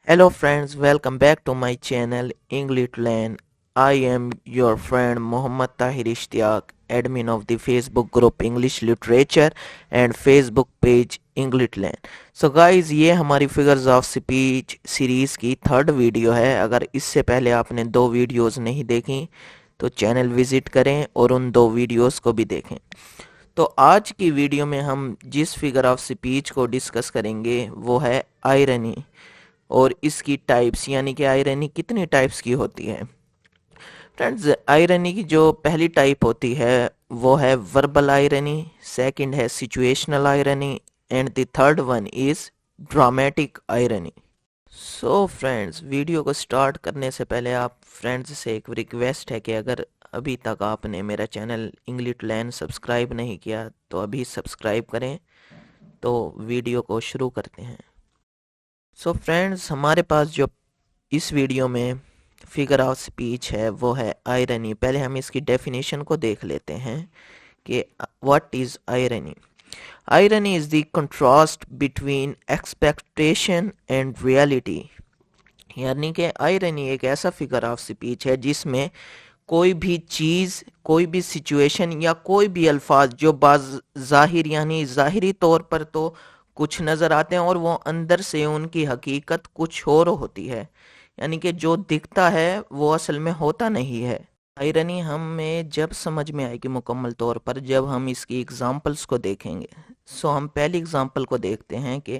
Hello friends, welcome back to my channel English Learn. I am your friend Mohammad Tahir Ishtiaq, admin of the Facebook group English Literature and Facebook page English Learn. So guys, ये हमारी figures of speech series की third video है। अगर इससे पहले आपने दो videos नहीं देखी तो चैनल विजिट करें और उन दो वीडियोस को भी देखें। तो आज की वीडियो में हम जिस फिगर ऑफ स्पीच को डिस्कस करेंगे वो है आयरनी और इसकी टाइप्स, यानी कि आयरनी कितनी टाइप्स की होती है। फ्रेंड्स, आयरनी की जो पहली टाइप होती है वो है वर्बल आयरनी, सेकंड है situational irony and the third one is dramatic irony. So friends, video को स्टार्ट करने से पहले आप फ्रेंड्स से एक रिक्वेस्ट है कि अगर अभी तक आपने मेरा चैनल इंग्लिश लर्न सब्सक्राइब नहीं किया तो अभी सब्सक्राइब करें। तो वीडियो को शुरू करते हैं। सो फ्रेंड्स, हमारे पास जो इस वीडियो में फिगर ऑफ स्पीच है वो है आयरनी। पहले हम इसकी डेफिनेशन को देख लेते हैं कि what is irony. Irony is the contrast between expectation and reality. यानी कि आयरनी एक ऐसा फिगर ऑफ स्पीच है जिसमें कोई भी चीज़, कोई भी सिचुएशन या कोई भी अल्फाज जो ज़ाहिर यानी ज़ाहिरी तौर पर तो कुछ नज़र आते हैं और वो अंदर से उनकी हकीकत कुछ और होती है, यानी कि जो दिखता है वो असल में होता नहीं है। आयरनी हमें जब समझ में आएगी मुकम्मल तौर पर जब हम इसकी एग्जांपल्स को देखेंगे। सो हम पहली एग्जांपल को देखते हैं कि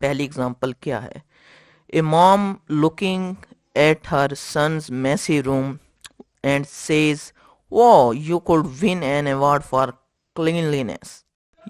पहली एग्जांपल क्या है। A mom looking at her son's messy room and says, wow you could win an award for cleanliness.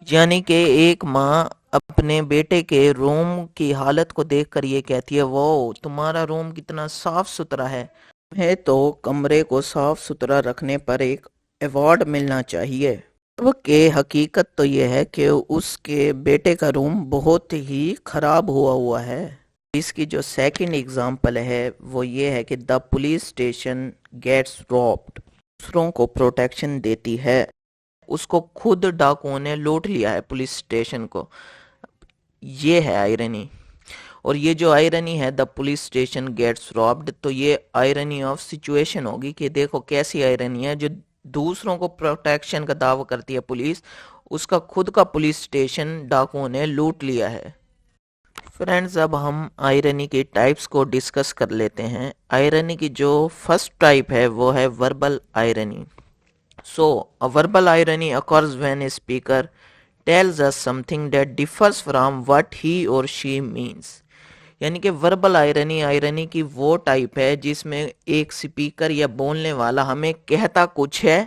यानी कि एक माँ अपने बेटे के रूम की हालत को देखकर ये कहती है, वो तुम्हारा रूम कितना साफ सुथरा है तो कमरे को साफ सुथरा रखने पर एक अवार्ड मिलना चाहिए। के हकीकत तो ये है कि उसके बेटे का रूम बहुत ही खराब हुआ है। इसकी जो सेकंड एग्जांपल है वो ये है कि the police station gets robbed. दूसरों को प्रोटेक्शन देती है, उसको खुद डाकुओं ने लूट लिया है पुलिस स्टेशन को। ये है आयरनी। और ये जो आयरनी है the police station gets robbed, तो ये आयरनी ऑफ सिचुएशन होगी कि देखो कैसी आयरनी है। जो दूसरों को प्रोटेक्शन का दावा करती है पुलिस, उसका खुद का पुलिस स्टेशन डाकुओं ने लूट लिया है। फ्रेंड्स, अब हम आयरनी की टाइप्स को डिस्कस कर लेते हैं। आयरनी की जो फर्स्ट टाइप है वो है verbal irony. So, a verbal irony occurs when a speaker tells us something that differs from what he or she means. यानी कि वर्बल आयरनी की वो टाइप है जिसमें एक स्पीकर या बोलने वाला हमें कहता कुछ है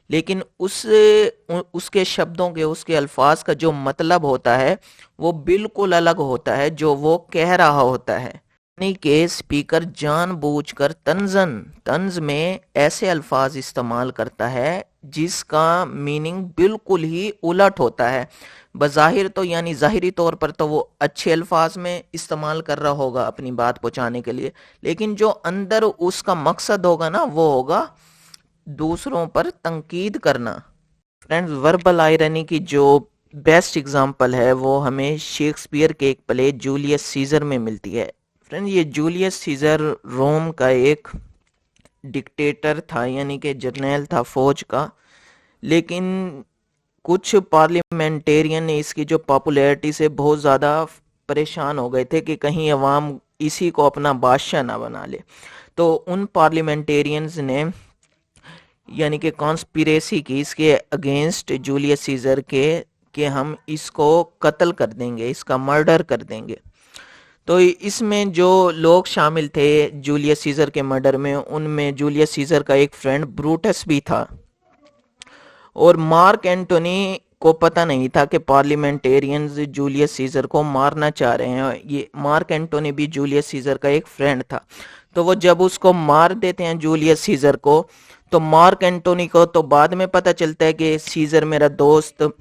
लेकिन उसके शब्दों के, उसके अल्फाज का जो मतलब होता है वो बिल्कुल अलग होता है जो वो कह रहा होता है। यानी कि स्पीकर जानबूझकर तंज में ऐसे अल्फाज इस्तेमाल करता है जिसका मीनिंग बिल्कुल ही उलट होता है। बज़ाहिर तो यानी ज़ाहिरी तौर पर तो वो अच्छे अल्फाज में इस्तेमाल कर रहा होगा अपनी बात पहुंचाने के लिए, लेकिन जो अंदर उसका मकसद होगा ना वो होगा दूसरों पर तंकीद करना। फ्रेंड्स, वर्बल आयरनी की जो बेस्ट एग्जांपल है वो हमें शेक्सपियर के एक प्ले जूलियस सीजर में मिलती है। फ्रेंड, ये जूलियस सीजर रोम का एक डिक्टेटर था, यानी कि जर्नैल था फौज का, लेकिन कुछ पार्लियामेंटेरियन ने इसकी जो पॉपुलैरिटी से बहुत ज़्यादा परेशान हो गए थे कि कहीं अवाम इसी को अपना बादशाह ना बना ले। तो उन पार्लियामेंटेरियंस ने यानी कि कॉन्स्पिरेसी की इसके अगेंस्ट जूलियस सीजर के कि हम इसको कत्ल कर देंगे, इसका मर्डर कर देंगे। तो इसमें जो लोग शामिल थे जूलियस सीजर के मर्डर में, उनमें जूलियस सीजर का एक फ्रेंड ब्रूटस भी था। और मार्क एंटोनी को पता नहीं था कि पार्लियामेंटेरियंस जूलियस सीजर को मारना चाह रहे हैं। ये मार्क एंटोनी भी जूलियस सीजर का एक फ्रेंड था। तो वो जब उसको मार देते हैं जूलियस सीजर को, तो मार्क एंटोनी को तो बाद में पता चलता है कि सीजर मेरा दोस्त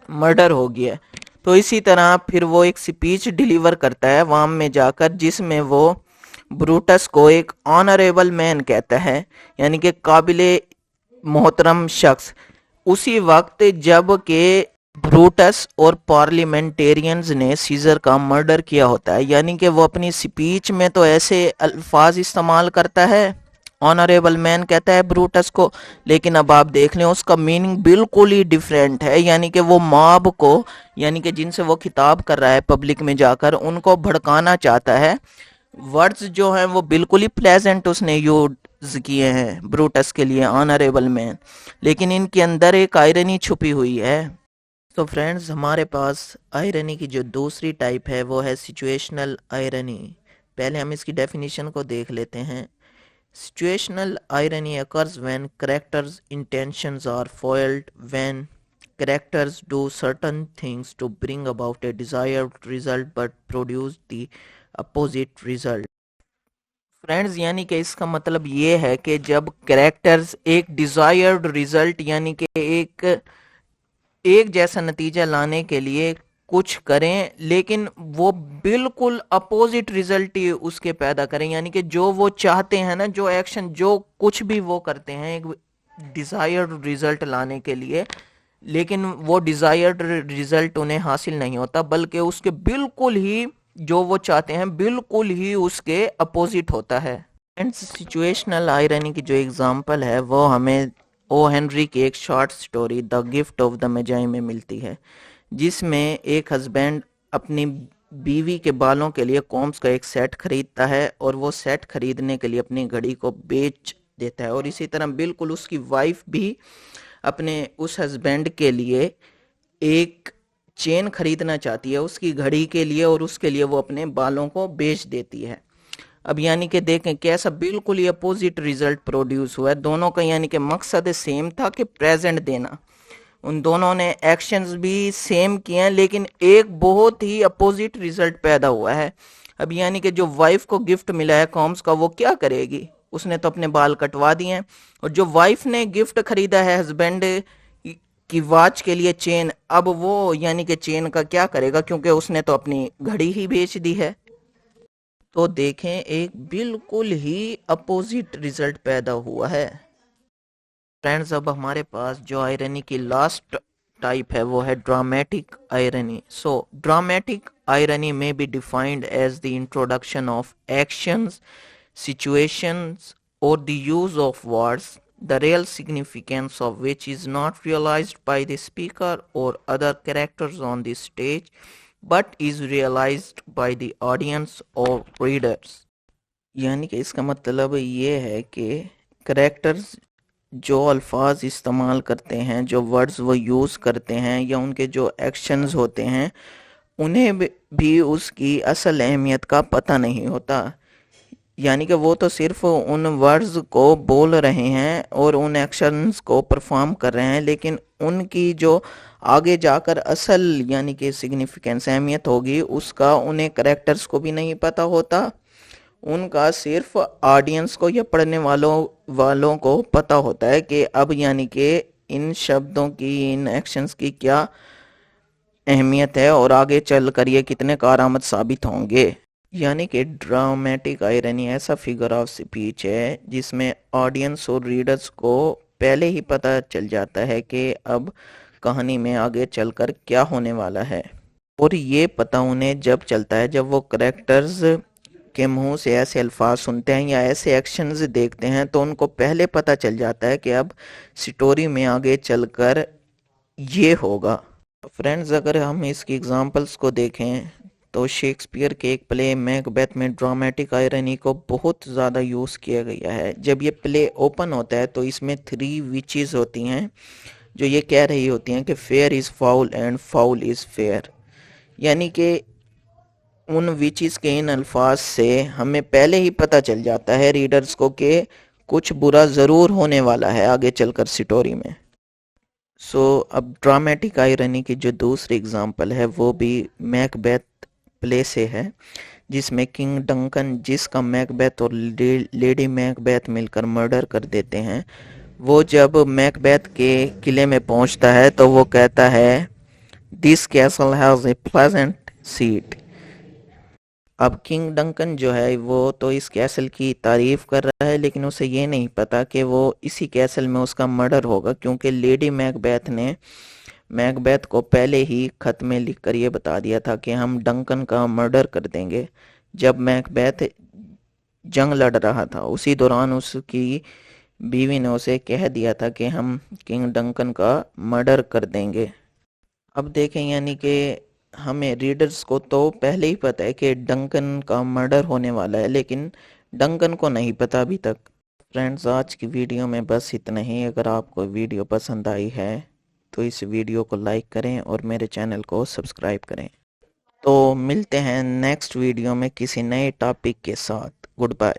मर्डर हो गया। तो इसी तरह फिर वो एक स्पीच डिलीवर करता है अवाम में जाकर जिसमें वो ब्रूटस को एक ऑनरेबल मैन कहता है, यानी कि काबिले मोहतरम शख्स। उसी वक्त जब के ब्रूटस और पार्लिमेंटेरियंस ने सीजर का मर्डर किया होता है, यानी कि वो अपनी स्पीच में तो ऐसे अल्फाज इस्तेमाल करता है, ऑनरेबल मैन कहता है ब्रूटस को, लेकिन अब आप देख लें उसका मीनिंग बिल्कुल ही डिफरेंट है। यानी कि वो मॉब को, यानी कि जिनसे वो खिताब कर रहा है पब्लिक में जाकर, उनको भड़काना चाहता है। वर्ड्स जो हैं वो बिल्कुल ही प्लेजेंट उसने यूज किए हैं ब्रूटस के लिए, ऑनरेबल मैन, लेकिन इनके अंदर एक आयरनी छुपी हुई है। तो फ्रेंड्स, हमारे पास आयरनी की जो दूसरी टाइप है वो है सिचुएशनल आयरनी। पहले हम इसकी डेफिनेशन को देख लेते हैं। Situational irony occurs when characters' intentions are foiled, when characters do certain things to bring about a desired result but produce the opposite result. Friends, यानी कि इसका मतलब ये है कि जब कैरेक्टर्स एक डिजायर्ड रिजल्ट, यानी कि एक जैसा नतीजा लाने के लिए कुछ करें, लेकिन वो बिल्कुल अपोजिट रिजल्ट ही उसके पैदा करें, यानी कि जो वो चाहते हैं ना, जो एक्शन, जो कुछ भी वो करते हैं एक डिजायर्ड रिजल्ट लाने के लिए, लेकिन वो डिजायर्ड रिजल्ट उन्हें हासिल नहीं होता, बल्कि उसके बिल्कुल ही, जो वो चाहते हैं बिल्कुल ही उसके अपोजिट होता है। एंड सिचुएशनल आयरनी की जो एग्जांपल है वो हमें ओ हेनरी की एक short story the gift of the Magi में मिलती है, जिसमें एक हस्बैंड अपनी बीवी के बालों के लिए कॉम्स का एक सेट खरीदता है, और वो सेट खरीदने के लिए अपनी घड़ी को बेच देता है, और इसी तरह बिल्कुल उसकी वाइफ भी अपने उस हस्बैंड के लिए एक चेन खरीदना चाहती है उसकी घड़ी के लिए, और उसके लिए वो अपने बालों को बेच देती है। अब यानी कि देखें कैसा बिल्कुल ही अपोजिट रिजल्ट प्रोड्यूस हुआ है। दोनों का यानी कि मकसद सेम था कि प्रेजेंट देना, उन दोनों ने एक्शंस भी सेम किए हैं, लेकिन एक बहुत ही अपोजिट रिजल्ट पैदा हुआ है। अब यानी कि जो वाइफ को गिफ्ट मिला है कॉम्स का, वो क्या करेगी, उसने तो अपने बाल कटवा दिए हैं, और जो वाइफ ने गिफ्ट खरीदा है हस्बैंड की वॉच के लिए चेन, अब वो यानी कि चेन का क्या करेगा, क्योंकि उसने तो अपनी घड़ी ही बेच दी है। तो देखें एक बिल्कुल ही अपोजिट रिजल्ट पैदा हुआ है। फ्रेंड्स, अब हमारे पास जो आयरनी की लास्ट टाइप है वो है dramatic irony. So dramatic irony में be defined as the introduction of actions, situations, or the use of words, the real significance of which is not realized by the speaker or other characters on the stage, but is realized by the audience or readers. यानी कि इसका मतलब ये है कि characters जो अल्फाज इस्तेमाल करते हैं, जो वर्ड्स वो यूज़ करते हैं, या उनके जो एक्शंस होते हैं, उन्हें भी उसकी असल अहमियत का पता नहीं होता। यानी कि वो तो सिर्फ उन वर्ड्स को बोल रहे हैं और उन एक्शंस को परफॉर्म कर रहे हैं, लेकिन उनकी जो आगे जाकर असल यानी कि सिग्निफिकेंस, अहमियत होगी, उसका उन्हें करेक्टर्स को भी नहीं पता होता, उनका सिर्फ ऑडियंस को या पढ़ने वालों को पता होता है कि अब यानी कि इन शब्दों की, इन एक्शंस की क्या अहमियत है और आगे चल कर ये कितने कारआमद साबित होंगे। यानी कि ड्रामेटिक आयरनी ऐसा फिगर ऑफ स्पीच है जिसमें ऑडियंस और रीडर्स को पहले ही पता चल जाता है कि अब कहानी में आगे चलकर क्या होने वाला है, और ये पता उन्हें जब चलता है जब वो करेक्टर्स के मुंह से ऐसे अल्फाज सुनते हैं या ऐसे एक्शंस देखते हैं, तो उनको पहले पता चल जाता है कि अब स्टोरी में आगे चलकर ये होगा। फ्रेंड्स, अगर हम इसकी एग्जांपल्स को देखें तो शेक्सपियर के एक प्ले मैकबेथ में ड्रामेटिक आयरनी को बहुत ज़्यादा यूज़ किया गया है। जब ये प्ले ओपन होता है तो इसमें 3 विचेस होती हैं जो ये कह रही होती हैं कि fair is foul and foul is fair. यानी कि उन विचेस के इन अल्फाज से हमें पहले ही पता चल जाता है रीडर्स को कि कुछ बुरा ज़रूर होने वाला है आगे चलकर स्टोरी में। अब ड्रामेटिक आयरनी की जो दूसरी एग्जांपल है वो भी मैकबेथ प्ले से है, जिसमें किंग डंकन, जिसका मैकबेथ और लेडी मैकबेथ मिलकर मर्डर कर देते हैं, वो जब मैकबेथ के किले में पहुंचता है तो वो कहता है this castle has a pleasant seat. अब किंग डंकन जो है वो तो इस कैसल की तारीफ कर रहा है, लेकिन उसे ये नहीं पता कि वो इसी कैसल में उसका मर्डर होगा, क्योंकि लेडी मैकबेथ ने मैकबेथ को पहले ही खत में लिख कर ये बता दिया था कि हम डंकन का मर्डर कर देंगे। जब मैकबेथ जंग लड़ रहा था उसी दौरान उसकी बीवी ने उसे कह दिया था कि हम किंग डंकन का मर्डर कर देंगे। अब देखें, यानी कि हमें रीडर्स को तो पहले ही पता है कि डंकन का मर्डर होने वाला है, लेकिन डंकन को नहीं पता अभी तक। फ्रेंड्स, आज की वीडियो में बस इतना ही। अगर आपको वीडियो पसंद आई है तो इस वीडियो को लाइक करें और मेरे चैनल को सब्सक्राइब करें। तो मिलते हैं नेक्स्ट वीडियो में किसी नए टॉपिक के साथ। Good bye.